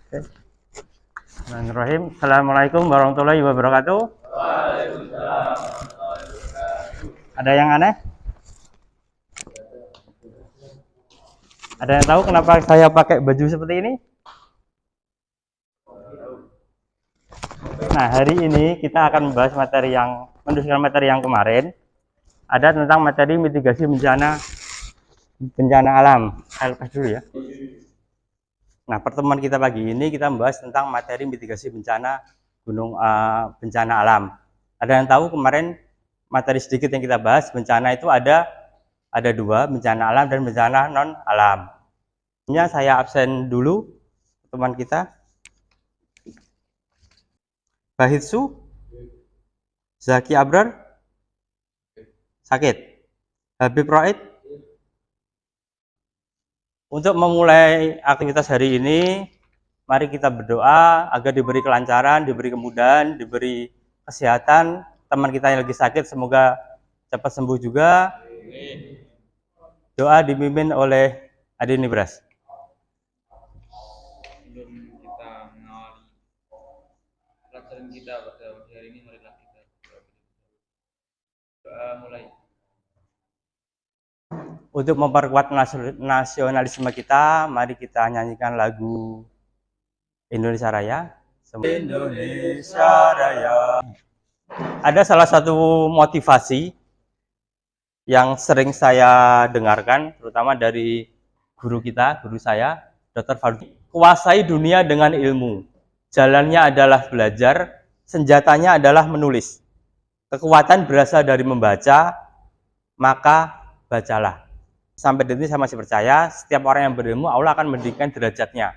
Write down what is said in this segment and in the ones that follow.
Bismillahirrahmanirrahim. Assalamualaikum warahmatullahi wabarakatuh. Waalaikumsalam. Ada yang aneh? Ada yang tahu kenapa saya pakai baju seperti ini? Nah, hari ini kita akan membahas meneruskan materi yang kemarin. Ada tentang materi mitigasi bencana alam. Saya lepas dulu ya. Nah, pertemuan kita pagi ini kita membahas tentang materi mitigasi bencana alam. Ada yang tahu kemarin materi sedikit yang kita bahas, bencana itu ada dua, bencana alam dan bencana non alam. Saya absen dulu teman kita. Bahitsu, Zaki Abrar, sakit. Habib Roid. Untuk memulai aktivitas hari ini, mari kita berdoa agar diberi kelancaran, diberi kemudahan, diberi kesehatan. Teman kita yang lagi sakit semoga cepat sembuh juga. Doa dipimpin oleh Adi Nibras. Sebelum kita mengawali pelajaran kita pada hari ini, marilah kita doa mulai. Untuk memperkuat nasionalisme kita, mari kita nyanyikan lagu Indonesia Raya. Indonesia Raya. Ada salah satu motivasi yang sering saya dengarkan, terutama dari guru saya, Dr. Fardi. Kuasai dunia dengan ilmu. Jalannya adalah belajar, senjatanya adalah menulis. Kekuatan berasal dari membaca, maka bacalah. Sampai detik saya masih percaya setiap orang yang berilmu Allah akan meninggikan derajatnya.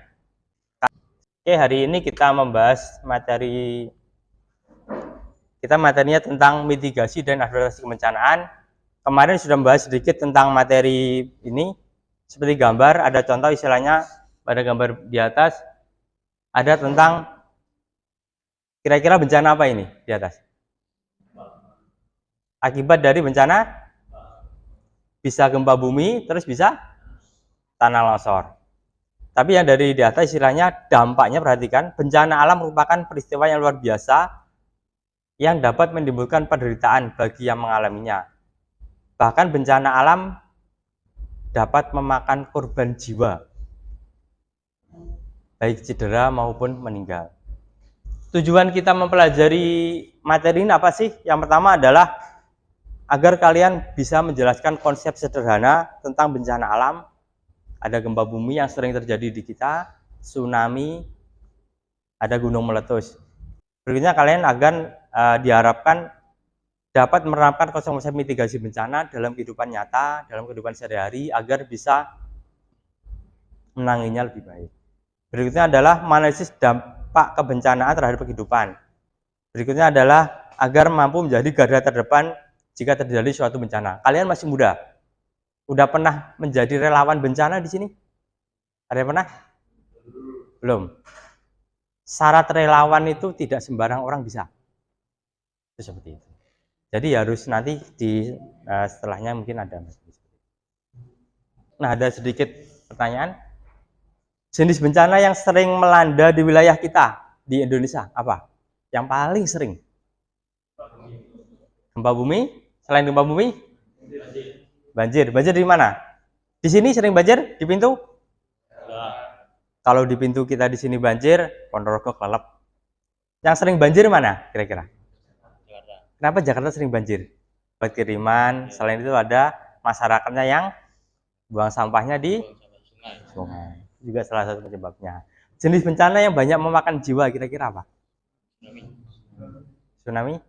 Oke, hari ini kita membahas materinya tentang mitigasi dan adaptasi kebencanaan. Kemarin sudah membahas sedikit tentang materi ini. Seperti gambar, ada contoh istilahnya pada gambar di atas ada tentang kira-kira bencana apa ini di atas? Akibat dari bencana bisa gempa bumi, terus bisa tanah longsor. Tapi yang dari di atas istilahnya dampaknya, perhatikan, bencana alam merupakan peristiwa yang luar biasa yang dapat menimbulkan penderitaan bagi yang mengalaminya. Bahkan bencana alam dapat memakan korban jiwa, baik cedera maupun meninggal. Tujuan kita mempelajari materi ini apa sih? Yang pertama adalah agar kalian bisa menjelaskan konsep sederhana tentang bencana alam. Ada gempa bumi yang sering terjadi di kita, tsunami, ada gunung meletus. Berikutnya kalian akan diharapkan dapat menerapkan konsep mitigasi bencana dalam kehidupan nyata, dalam kehidupan sehari-hari agar bisa menanganinya lebih baik. Berikutnya adalah analisis dampak kebencanaan terhadap kehidupan. Berikutnya adalah agar mampu menjadi garda terdepan jika terjadi suatu bencana. Kalian masih muda. Udah pernah menjadi relawan bencana di sini? Ada yang pernah? Belum. Syarat relawan itu tidak sembarang orang bisa. Itu seperti itu. Jadi harus nanti di setelahnya mungkin ada. Nah, ada sedikit pertanyaan. Jenis bencana yang sering melanda di wilayah kita di Indonesia apa? Yang paling sering? Gempa bumi. Selain gempa bumi? Banjir. Banjir di mana? Di sini sering banjir? Di pintu? Kalau di pintu kita di sini banjir, Ponorogo kelelep. Yang sering banjir mana kira-kira? Jakarta. Kenapa Jakarta sering banjir? Buat kiriman. Selain itu ada masyarakatnya yang buang sampahnya di sungai. Juga salah satu penyebabnya. Jenis bencana yang banyak memakan jiwa kira-kira apa? Tsunami.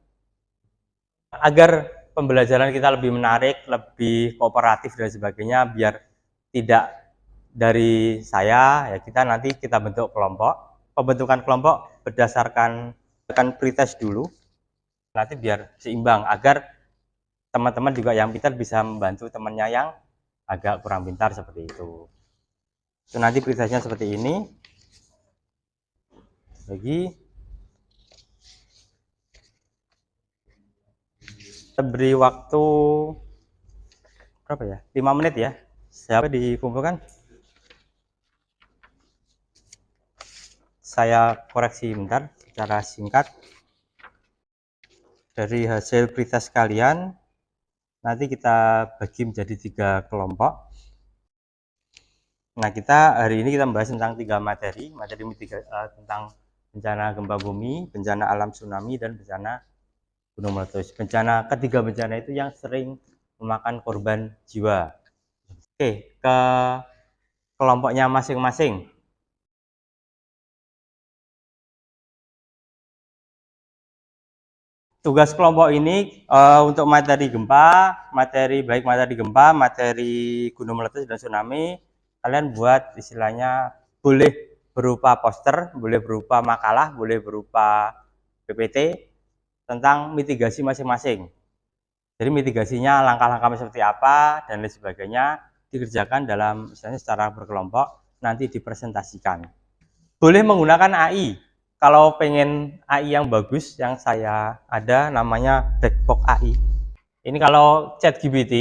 Agar pembelajaran kita lebih menarik, lebih kooperatif dan sebagainya, biar tidak dari saya, ya kita bentuk kelompok. Pembentukan kelompok berdasarkan pretest dulu, nanti biar seimbang agar teman-teman juga yang pintar bisa membantu temannya yang agak kurang pintar seperti itu. Itu nanti pretestnya seperti ini. Lagi beri waktu berapa ya? 5 menit ya. Siapa dikumpulkan? saya koreksi bentar secara singkat. Dari hasil pretest kalian, nanti kita bagi menjadi 3 kelompok. Nah, hari ini kita membahas tentang 3 materi tentang bencana gempa bumi, bencana alam tsunami, dan bencana gunung meletus. Ketiga bencana itu yang sering memakan korban jiwa. Oke, ke kelompoknya masing-masing. Tugas kelompok ini untuk materi gempa, baik materi gempa, materi gunung meletus dan tsunami, kalian buat istilahnya boleh berupa poster, boleh berupa makalah, boleh berupa PPT tentang mitigasi masing-masing. Jadi mitigasinya langkah-langkah seperti apa dan lain sebagainya dikerjakan dalam misalnya secara berkelompok, nanti dipresentasikan. Boleh menggunakan AI. Kalau pengen AI yang bagus, yang saya ada namanya Black Box AI. Ini kalau ChatGPT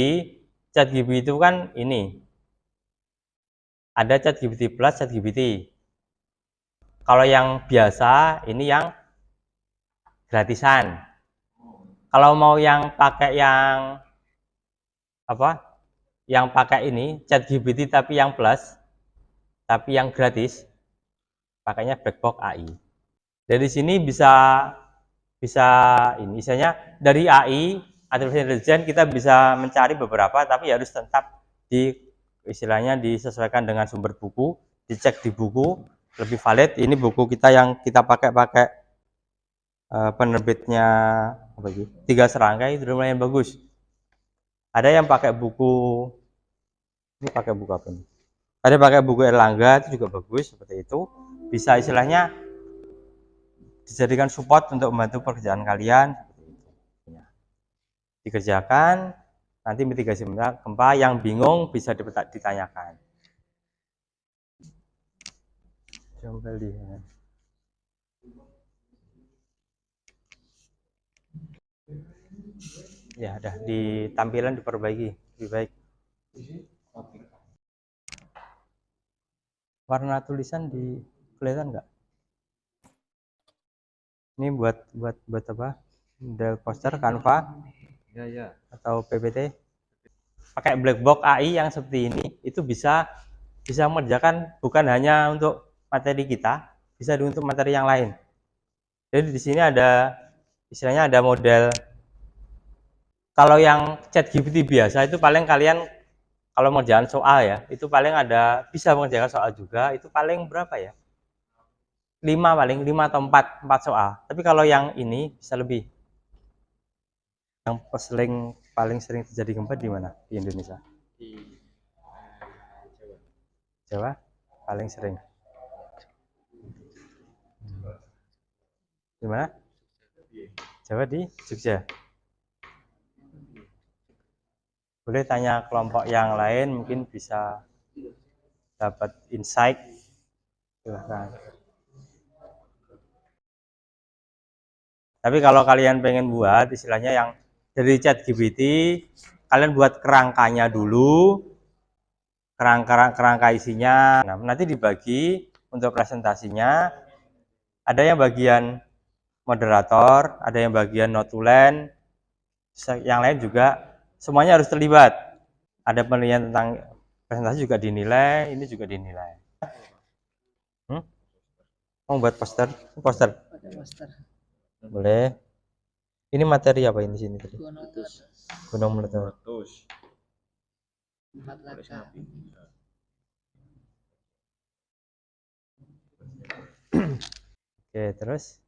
itu kan ini. Ada ChatGPT Plus, ChatGPT. Kalau yang biasa, ini yang gratisan. Kalau mau yang pakai yang apa? Yang pakai ini ChatGPT tapi yang Plus, tapi yang gratis, pakainya Black Box AI. Dari sini bisa ini misalnya dari AI artificial intelligence kita bisa mencari beberapa, tapi harus tetap istilahnya disesuaikan dengan sumber buku, dicek di buku lebih valid. Ini buku kita yang kita pakai penerbitnya apa sih? 3 serangkai itu lumayan bagus. Ada yang pakai buku, ini pakai buku apa nih? Ada pakai buku Erlangga, itu juga bagus seperti itu. Bisa istilahnya dijadikan support untuk membantu pekerjaan kalian. Dikerjakan, nanti mitigasi gempa, yang bingung bisa ditanyakan. Coba lihat. Ya, udah di tampilan diperbaiki lebih baik. Warna tulisan kelihatan nggak? Ini buat apa? Model poster Canva Ya. atau PPT. Pakai black box AI yang seperti ini itu bisa mengerjakan bukan hanya untuk materi kita, bisa untuk materi yang lain. Jadi di sini ada istilahnya ada model. Kalau yang ChatGPT biasa itu paling kalian kalau mengerjakan soal ya, itu paling bisa mengerjakan soal juga, itu paling berapa ya? 5 atau 4 soal. Tapi kalau yang ini bisa lebih. Yang paling sering terjadi gempa di mana di Indonesia? Di Jawa paling sering. Di mana? Jawa di Jogja. Boleh tanya kelompok yang lain, mungkin bisa dapat insight. Silahkan. Tapi kalau kalian pengen buat istilahnya yang dari ChatGPT, kalian buat kerangkanya dulu, kerangka isinya. Nah, nanti dibagi untuk presentasinya. Ada yang bagian moderator, ada yang bagian notulen, yang lain juga semuanya harus terlibat. Ada penilaian tentang presentasi juga dinilai, ini juga dinilai. Mau buat poster? Boleh. Ini materi apa ini sini tadi? Gunung meletus. Oke, terus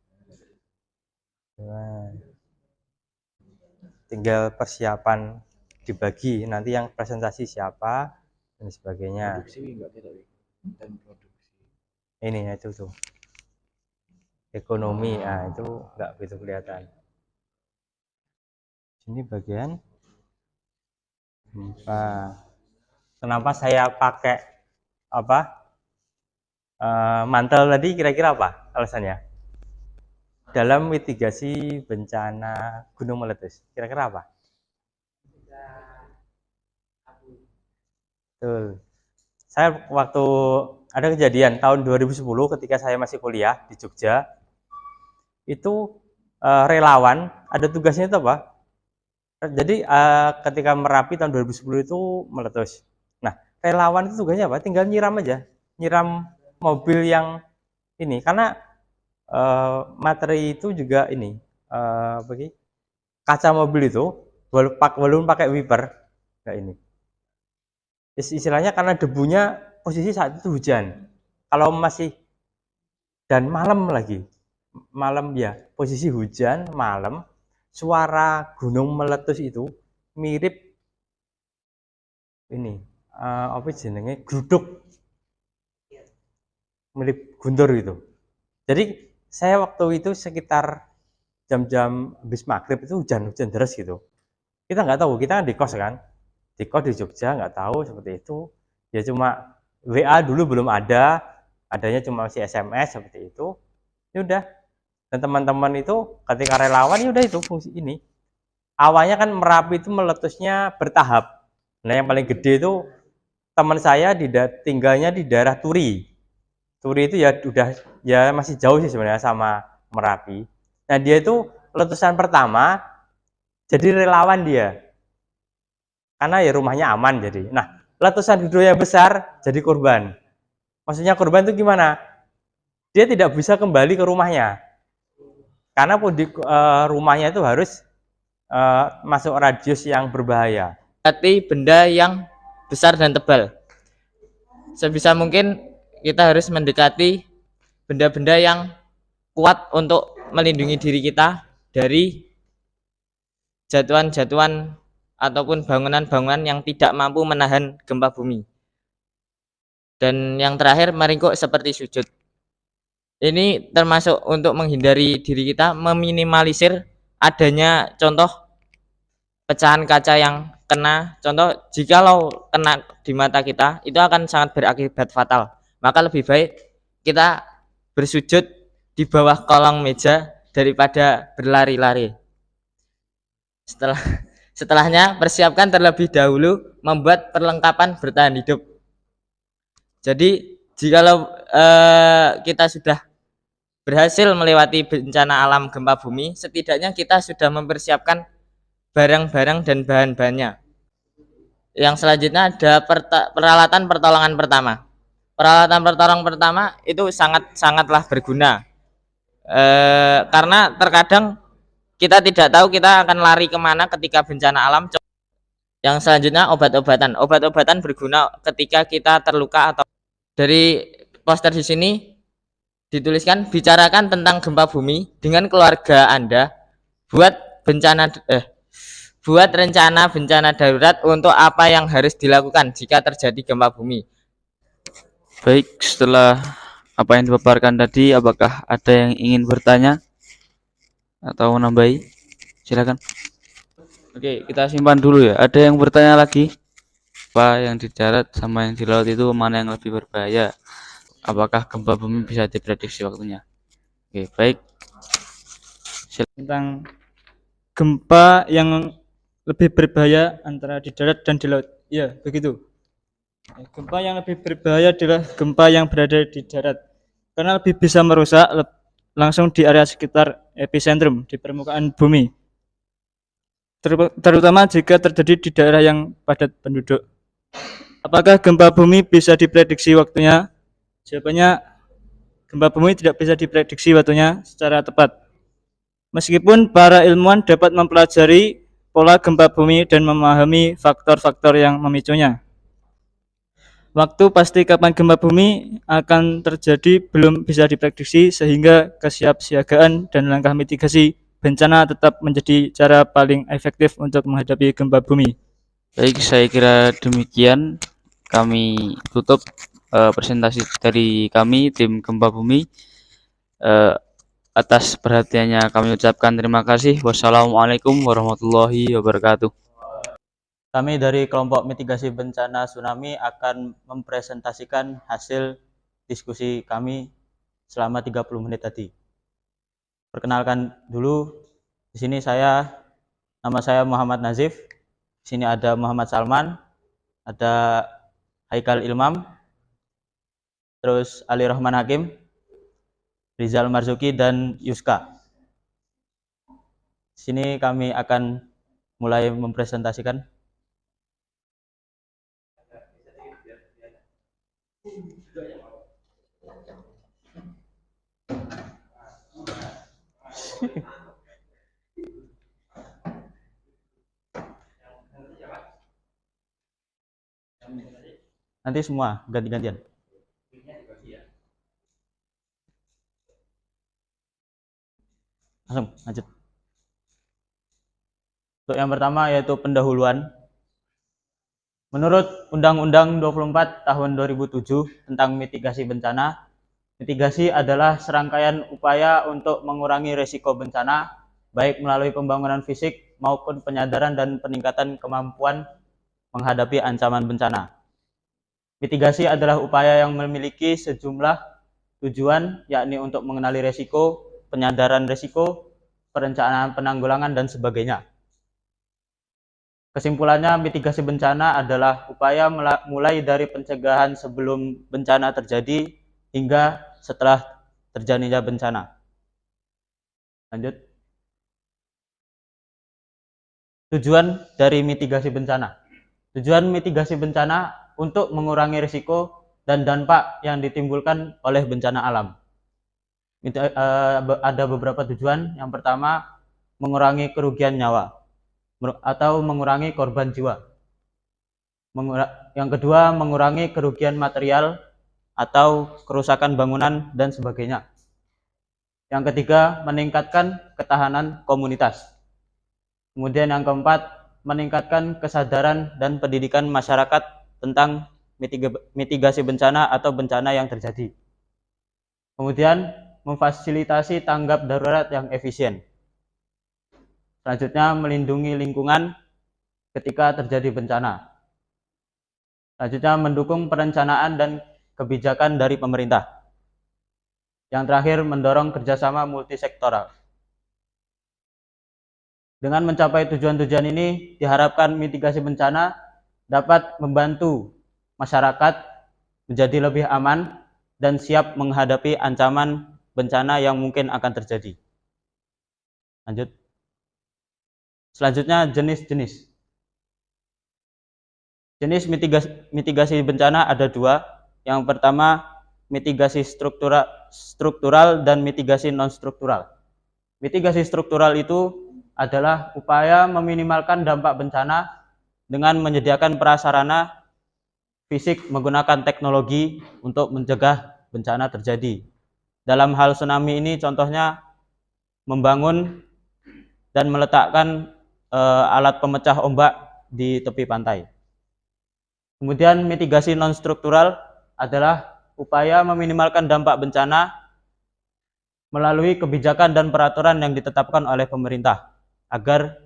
tinggal persiapan dibagi nanti yang presentasi siapa dan sebagainya. Ini itu tuh ekonomi, nah itu nggak begitu kelihatan. Ini bagian gempa. Kenapa saya pakai mantel tadi, kira-kira apa alasannya? Dalam mitigasi bencana gunung meletus, kira-kira apa? Betul. Saya waktu ada kejadian tahun 2010 ketika saya masih kuliah di Jogja. Itu relawan ada tugasnya itu apa? Jadi ketika Merapi tahun 2010 itu meletus. Nah, relawan itu tugasnya apa? Tinggal nyiram aja, nyiram mobil yang ini, karena materi itu juga ini, kaca mobil itu walaupun pakai wiper, kayak ini. Istilahnya karena debunya posisi saat itu hujan. Kalau masih dan malam lagi, malam ya, posisi hujan malam, suara gunung meletus itu mirip ini, apa jenenge, gruduk, mirip guntur gitu. Jadi saya waktu itu sekitar jam-jam habis maghrib itu hujan deras gitu. Kita nggak tahu, kita kan di kos kan, di kos di Jogja, nggak tahu seperti itu. Ya cuma WA dulu belum ada, adanya cuma masih SMS seperti itu. Ya udah. Dan teman-teman itu ketika relawan ya udah itu fungsi ini. Awalnya kan Merapi itu meletusnya bertahap. Nah yang paling gede itu teman saya tinggalnya di daerah Turi. Turi itu ya udah ya masih jauh sih sebenarnya sama Merapi. Nah dia itu letusan pertama jadi relawan dia, karena ya rumahnya aman jadi. Nah letusan kedua yang besar jadi korban. Maksudnya korban itu gimana? Dia tidak bisa kembali ke rumahnya, karena rumahnya itu harus masuk radius yang berbahaya. Hati benda yang besar dan tebal. Sebisa mungkin kita harus mendekati benda-benda yang kuat untuk melindungi diri kita dari jatuhan-jatuhan ataupun bangunan-bangunan yang tidak mampu menahan gempa bumi. Dan yang terakhir, meringkuk seperti sujud. Ini termasuk untuk menghindari diri kita, meminimalisir adanya contoh pecahan kaca yang kena. Contoh, jikalau kena di mata kita, itu akan sangat berakibat fatal. Maka lebih baik kita bersujud di bawah kolong meja daripada berlari-lari. Setelahnya, persiapkan terlebih dahulu membuat perlengkapan bertahan hidup. Jadi, jikalau kita sudah berhasil melewati bencana alam gempa bumi, setidaknya kita sudah mempersiapkan barang-barang dan bahan-bahannya. Yang selanjutnya ada peralatan pertolongan pertama. Peralatan pertolongan pertama itu sangatlah berguna, karena terkadang kita tidak tahu kita akan lari kemana ketika bencana alam. Yang selanjutnya obat-obatan. Obat-obatan berguna ketika kita terluka atau dari poster di sini dituliskan, bicarakan tentang gempa bumi dengan keluarga Anda, buat rencana bencana darurat untuk apa yang harus dilakukan jika terjadi gempa bumi. Baik, setelah apa yang dipaparkan tadi, apakah ada yang ingin bertanya atau nambahi? Silakan. Oke, kita simpan dulu ya. Ada yang bertanya lagi? Apa yang di darat sama yang di laut itu mana yang lebih berbahaya? Apakah gempa bumi bisa diprediksi waktunya? Oke, baik. Tentang gempa yang lebih berbahaya antara di darat dan di laut. Ya, begitu. Gempa yang lebih berbahaya adalah gempa yang berada di darat, karena lebih bisa merusak langsung di area sekitar epicentrum di permukaan bumi, terutama jika terjadi di daerah yang padat penduduk. Apakah gempa bumi bisa diprediksi waktunya? Jawabannya, gempa bumi tidak bisa diprediksi waktunya secara tepat. Meskipun para ilmuwan dapat mempelajari pola gempa bumi dan memahami faktor-faktor yang memicunya, waktu pasti kapan gempa bumi akan terjadi belum bisa diprediksi, sehingga kesiapsiagaan dan langkah mitigasi bencana tetap menjadi cara paling efektif untuk menghadapi gempa bumi. Baik, saya kira demikian. Kami tutup presentasi dari kami, tim Gempa Bumi. Atas perhatiannya kami ucapkan terima kasih. Wassalamualaikum warahmatullahi wabarakatuh. Kami dari kelompok mitigasi bencana tsunami akan mempresentasikan hasil diskusi kami selama 30 menit tadi. Perkenalkan dulu, di sini nama saya Muhammad Nazif. Di sini ada Muhammad Salman, ada Haikal Ilmam, terus Ali Rahman Hakim, Rizal Marzuki, dan Yuska. Sini kami akan mulai mempresentasikan. Nanti semua ganti-gantian. Langsung lanjut. Untuk yang pertama yaitu pendahuluan. Menurut Undang-Undang 24 tahun 2007 tentang mitigasi bencana, mitigasi adalah serangkaian upaya untuk mengurangi risiko bencana, baik melalui pembangunan fisik maupun penyadaran dan peningkatan kemampuan menghadapi ancaman bencana. Mitigasi adalah upaya yang memiliki sejumlah tujuan, yakni untuk mengenali risiko, penyadaran risiko, perencanaan penanggulangan, dan sebagainya. Kesimpulannya, mitigasi bencana adalah upaya mulai dari pencegahan sebelum bencana terjadi hingga setelah terjadinya bencana. Lanjut. Tujuan dari mitigasi bencana. Tujuan mitigasi bencana untuk mengurangi risiko dan dampak yang ditimbulkan oleh bencana alam. Ada beberapa tujuan. Yang pertama, mengurangi kerugian nyawa atau mengurangi korban jiwa. Yang kedua, mengurangi kerugian material atau kerusakan bangunan dan sebagainya. Yang ketiga, meningkatkan ketahanan komunitas. Kemudian yang keempat, meningkatkan kesadaran dan pendidikan masyarakat tentang mitigasi bencana atau bencana yang terjadi. Kemudian, memfasilitasi tanggap darurat yang efisien. Selanjutnya, melindungi lingkungan ketika terjadi bencana. Selanjutnya, mendukung perencanaan dan kebijakan dari pemerintah. Yang terakhir, mendorong kerjasama multisektoral. Dengan mencapai tujuan-tujuan ini, diharapkan mitigasi bencana dapat membantu masyarakat menjadi lebih aman dan siap menghadapi ancaman bencana yang mungkin akan terjadi. Lanjut. Selanjutnya, jenis-jenis. Jenis mitigasi bencana ada dua. Yang pertama, mitigasi struktural dan mitigasi non-struktural. Mitigasi struktural itu adalah upaya meminimalkan dampak bencana dengan menyediakan prasarana fisik menggunakan teknologi untuk mencegah bencana terjadi. Dalam hal tsunami ini contohnya membangun dan meletakkan alat pemecah ombak di tepi pantai. Kemudian mitigasi non-struktural adalah upaya meminimalkan dampak bencana melalui kebijakan dan peraturan yang ditetapkan oleh pemerintah agar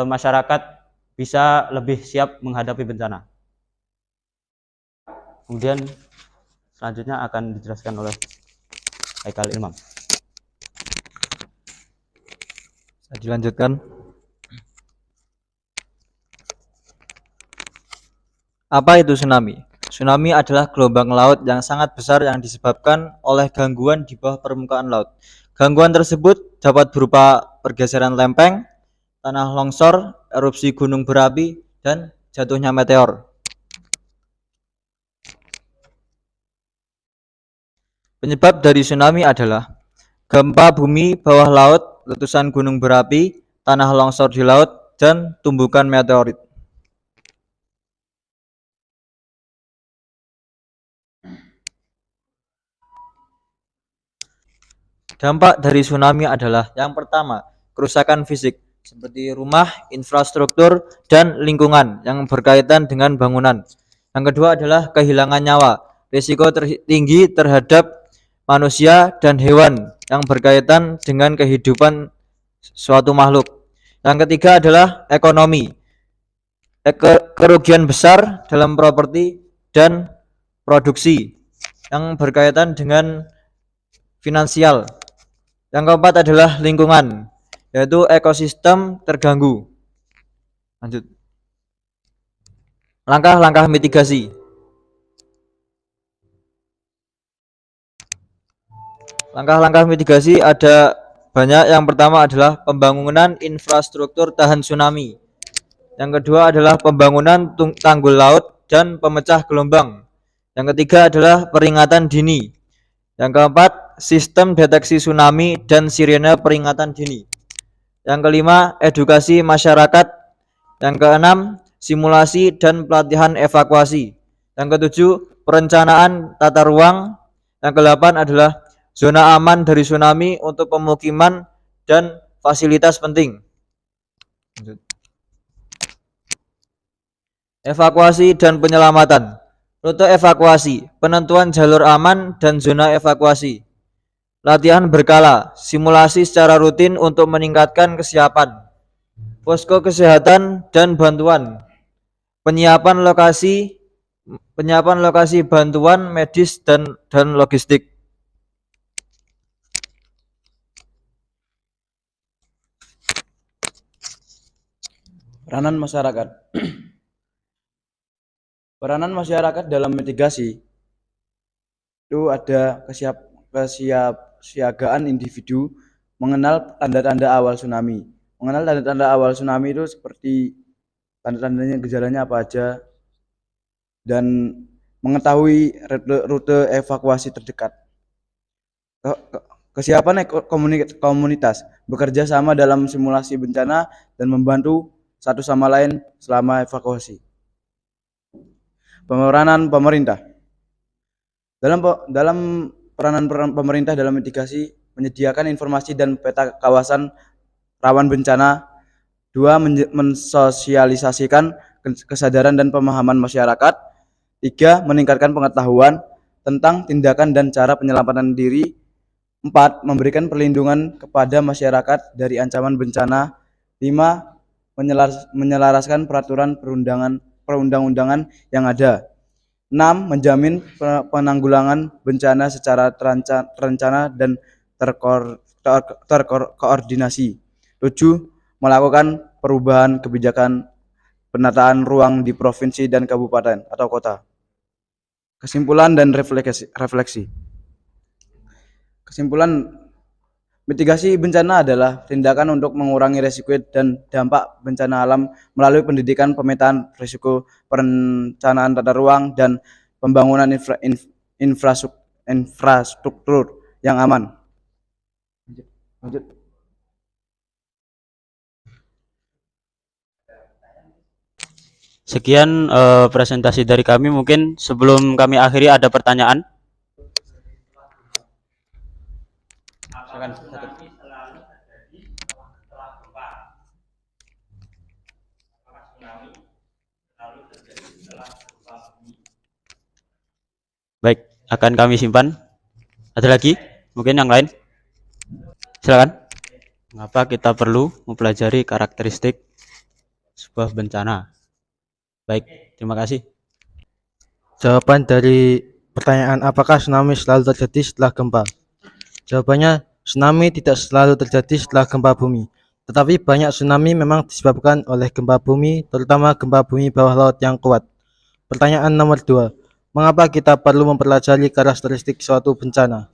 masyarakat bisa lebih siap menghadapi bencana. Kemudian selanjutnya akan dijelaskan oleh Haikal Ilmam. Bisa dilanjutkan. Apa itu tsunami? Tsunami adalah gelombang laut yang sangat besar yang disebabkan oleh gangguan di bawah permukaan laut. Gangguan tersebut dapat berupa pergeseran lempeng, tanah longsor, erupsi gunung berapi, dan jatuhnya meteor. Penyebab dari tsunami adalah gempa bumi bawah laut, letusan gunung berapi, tanah longsor di laut, dan tumbukan meteorit. Dampak dari tsunami adalah yang pertama, kerusakan fisik seperti rumah, infrastruktur, dan lingkungan yang berkaitan dengan bangunan. Yang kedua adalah kehilangan nyawa, risiko tinggi terhadap manusia dan hewan yang berkaitan dengan kehidupan suatu makhluk. Yang ketiga adalah ekonomi, kerugian besar dalam properti dan produksi yang berkaitan dengan finansial. Yang keempat adalah lingkungan, yaitu ekosistem terganggu. Lanjut. Langkah-langkah mitigasi. Langkah-langkah mitigasi ada banyak. Yang pertama adalah pembangunan infrastruktur tahan tsunami. Yang kedua adalah pembangunan tanggul laut dan pemecah gelombang. Yang ketiga adalah peringatan dini. Yang keempat, sistem deteksi tsunami dan sirene peringatan dini. Yang kelima, edukasi masyarakat. Yang keenam, simulasi dan pelatihan evakuasi. Yang ketujuh, perencanaan tata ruang. Yang kedelapan adalah zona aman dari tsunami untuk pemukiman dan fasilitas penting. Evakuasi dan penyelamatan. Rute evakuasi, penentuan jalur aman dan zona evakuasi. Latihan berkala, simulasi secara rutin untuk meningkatkan kesiapan. Posko kesehatan dan bantuan. Penyiapan lokasi bantuan medis dan logistik. Peranan masyarakat. Peranan masyarakat dalam mitigasi itu ada kesiapsiagaan individu mengenal tanda-tanda awal tsunami. Mengenal tanda-tanda awal tsunami itu seperti tanda-tandanya, gejalanya apa aja, dan mengetahui rute evakuasi terdekat. Kesiapan komunitas bekerja sama dalam simulasi bencana dan membantu satu sama lain selama evakuasi. Peranan pemerintah. Dalam peranan pemerintah dalam mitigasi, menyediakan informasi dan peta kawasan rawan bencana. 2. Mensosialisasikan kesadaran dan pemahaman masyarakat. 3. Meningkatkan pengetahuan tentang tindakan dan cara penyelamatan diri. 4. Memberikan perlindungan kepada masyarakat dari ancaman bencana. 5. Menyelaraskan peraturan perundang-undangan yang ada. 6. Menjamin penanggulangan bencana secara terencana dan terkoordinasi. 7. Melakukan perubahan kebijakan penataan ruang di provinsi dan kabupaten atau kota. Kesimpulan dan refleksi. Kesimpulan, mitigasi bencana adalah tindakan untuk mengurangi risiko dan dampak bencana alam melalui pendidikan, pemetaan risiko, perencanaan tata ruang, dan pembangunan infrastruktur yang aman. Lanjut. Sekian presentasi dari kami. Mungkin sebelum kami akhiri ada pertanyaan. Baik, akan kami simpan. Ada lagi? Mungkin yang lain? Silakan. Mengapa kita perlu mempelajari karakteristik sebuah bencana? Baik, terima kasih. Jawaban dari pertanyaan apakah tsunami selalu terjadi setelah gempa? Jawabannya, tsunami tidak selalu terjadi setelah gempa bumi. Tetapi banyak tsunami memang disebabkan oleh gempa bumi, terutama gempa bumi bawah laut yang kuat. Pertanyaan nomor 2. Mengapa kita perlu mempelajari karakteristik suatu bencana?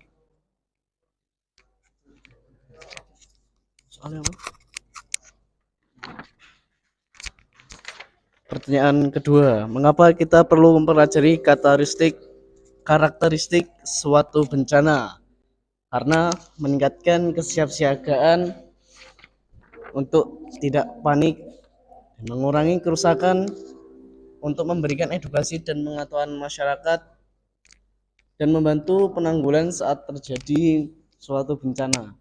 Pertanyaan kedua, mengapa kita perlu mempelajari karakteristik suatu bencana? Karena meningkatkan kesiapsiagaan untuk tidak panik, mengurangi kerusakan, untuk memberikan edukasi dan pengetahuan masyarakat, dan membantu penanggulangan saat terjadi suatu bencana.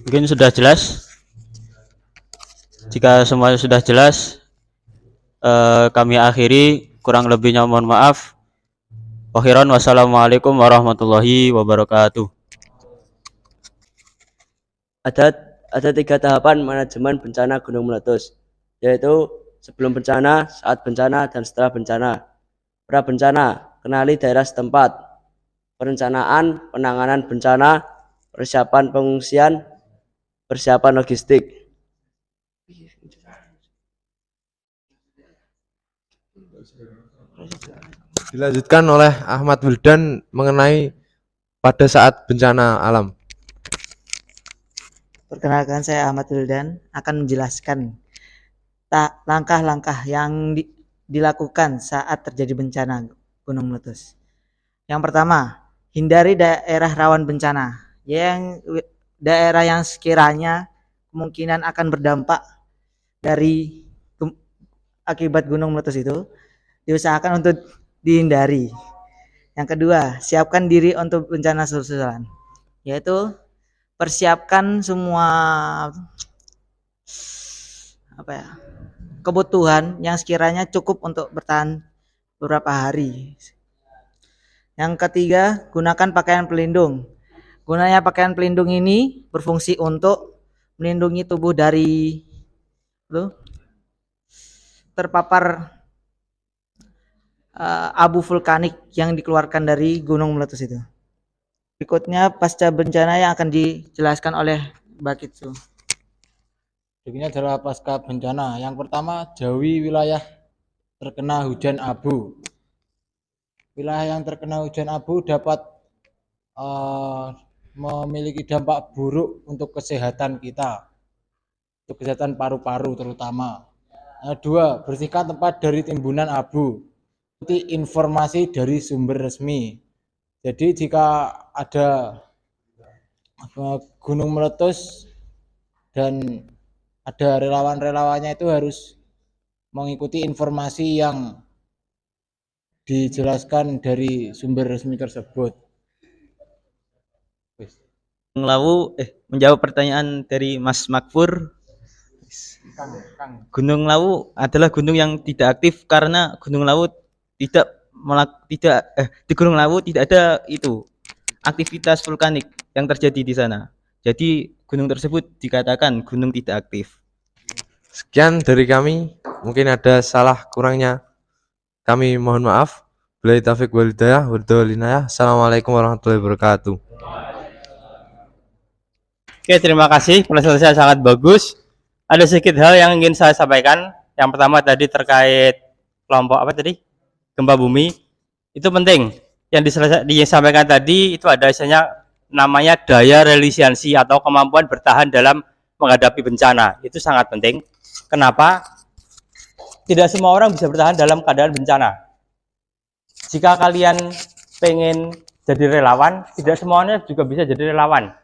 Mungkin sudah jelas. Jika semuanya sudah jelas, kami akhiri. Kurang lebihnya mohon maaf. Wassalamualaikum warahmatullahi wabarakatuh. Ada 3 tahapan manajemen bencana gunung meletus, yaitu sebelum bencana, saat bencana, dan setelah bencana. Pra bencana, kenali daerah setempat. Perencanaan, penanganan bencana, persiapan pengungsian, persiapan logistik. Dilanjutkan oleh Ahmad Wildan mengenai pada saat bencana alam. Perkenalkan, saya Ahmad Wildan akan menjelaskan langkah-langkah yang dilakukan saat terjadi bencana gunung meletus. Yang pertama, hindari daerah rawan bencana. Daerah yang sekiranya kemungkinan akan berdampak dari akibat gunung meletus itu diusahakan untuk dihindari. Yang kedua, siapkan diri untuk bencana susulan, yaitu persiapkan semua kebutuhan yang sekiranya cukup untuk bertahan beberapa hari. Yang ketiga, gunakan pakaian pelindung. Gunanya pakaian pelindung ini berfungsi untuk melindungi tubuh dari terpapar abu vulkanik yang dikeluarkan dari gunung meletus itu. Berikutnya pasca bencana yang akan dijelaskan oleh Mbak Kitsu. Berikutnya adalah pasca bencana. Yang pertama, jauhi wilayah terkena hujan abu. Wilayah yang terkena hujan abu dapat memiliki dampak buruk untuk kesehatan kita, untuk kesehatan paru-paru terutama. Dua, bersihkan tempat dari timbunan abu. Ikuti informasi dari sumber resmi. Jadi jika ada gunung meletus dan ada relawan-relawannya, itu harus mengikuti informasi yang dijelaskan dari sumber resmi tersebut. Menjawab pertanyaan dari Mas Makfur. Gunung Lawu adalah gunung yang tidak aktif karena Gunung Lawu di Gunung Lawu tidak ada aktivitas vulkanik yang terjadi di sana. Jadi gunung tersebut dikatakan gunung tidak aktif. Sekian dari kami. Mungkin ada salah kurangnya, kami mohon maaf. Billahi taufiq wal hidayah. Assalamualaikum warahmatullahi wabarakatuh. Oke, terima kasih. Penjelasan saya sangat bagus. Ada sedikit hal yang ingin saya sampaikan. Yang pertama tadi terkait kelompok gempa bumi. Itu penting. Yang disampaikan tadi itu ada istilahnya namanya daya resiliensi atau kemampuan bertahan dalam menghadapi bencana. Itu sangat penting. Kenapa? Tidak semua orang bisa bertahan dalam keadaan bencana. Jika kalian pengen jadi relawan, tidak semuanya juga bisa jadi relawan.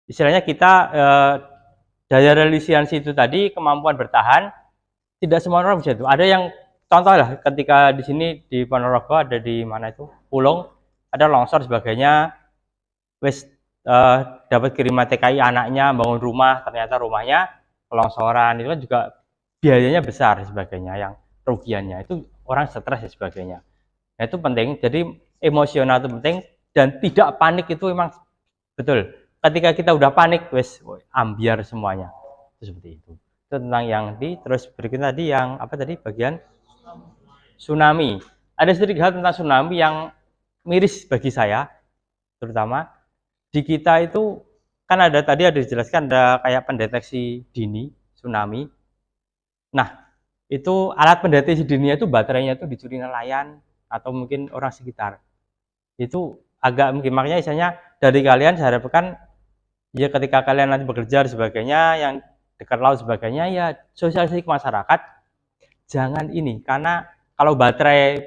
Istilahnya kita daya resiliensi itu tadi, kemampuan bertahan, tidak semua orang bisa itu. Ada yang contoh lah, ketika di sini di Ponorogo ada di mana itu Pulung, ada longsor sebagainya, dapat kiriman TKI anaknya bangun rumah, ternyata rumahnya longsoran, itu kan juga biayanya besar sebagainya, yang kerugiannya itu orang stres dan sebagainya. Nah, itu penting. Jadi emosional itu penting, dan tidak panik itu memang betul. Ketika kita udah panik, ambiar semuanya. Itu seperti itu. Itu tentang yang terus berikutnya tadi yang bagian tsunami. Ada sedikit hal tentang tsunami yang miris bagi saya, terutama di kita itu kan ada dijelaskan ada kayak pendeteksi dini tsunami. Nah, itu alat pendeteksi dini itu baterainya itu dicuri nelayan atau mungkin orang sekitar. Itu agak mungkin, makanya misalnya dari kalian saya harapkan ya ketika kalian nanti bekerja dan sebagainya yang dekat laut sebagainya, ya sosialisasi ke masyarakat jangan ini, karena kalau baterai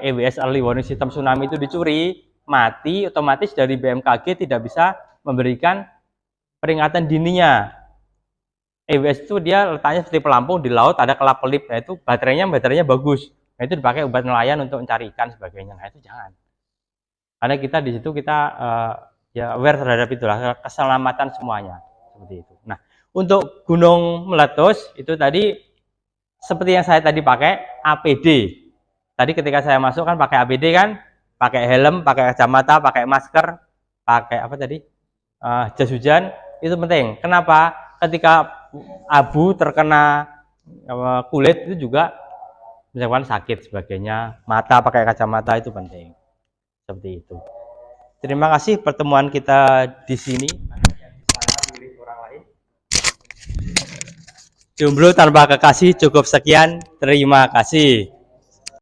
EWS Early Warning System tsunami itu dicuri, mati, otomatis dari BMKG tidak bisa memberikan peringatan dininya. EWS itu dia letaknya seperti pelampung di laut, ada kelap-kelip, nah itu baterainya bagus, nah itu dipakai buat nelayan untuk mencari ikan sebagainya. Nah itu jangan, karena kita di situ kita ya aware terhadap itulah keselamatan semuanya seperti itu. Nah, untuk gunung meletus itu tadi seperti yang saya tadi pakai APD. Tadi ketika saya masuk kan pakai APD kan, pakai helm, pakai kacamata, pakai masker, pakai jas hujan. Itu penting. Kenapa? Ketika abu terkena kulit itu juga misalkan sakit sebagainya. Mata pakai kacamata itu penting. Seperti itu. Terima kasih pertemuan kita di sini. Jomblo tanpa kekasih cukup sekian. Terima kasih.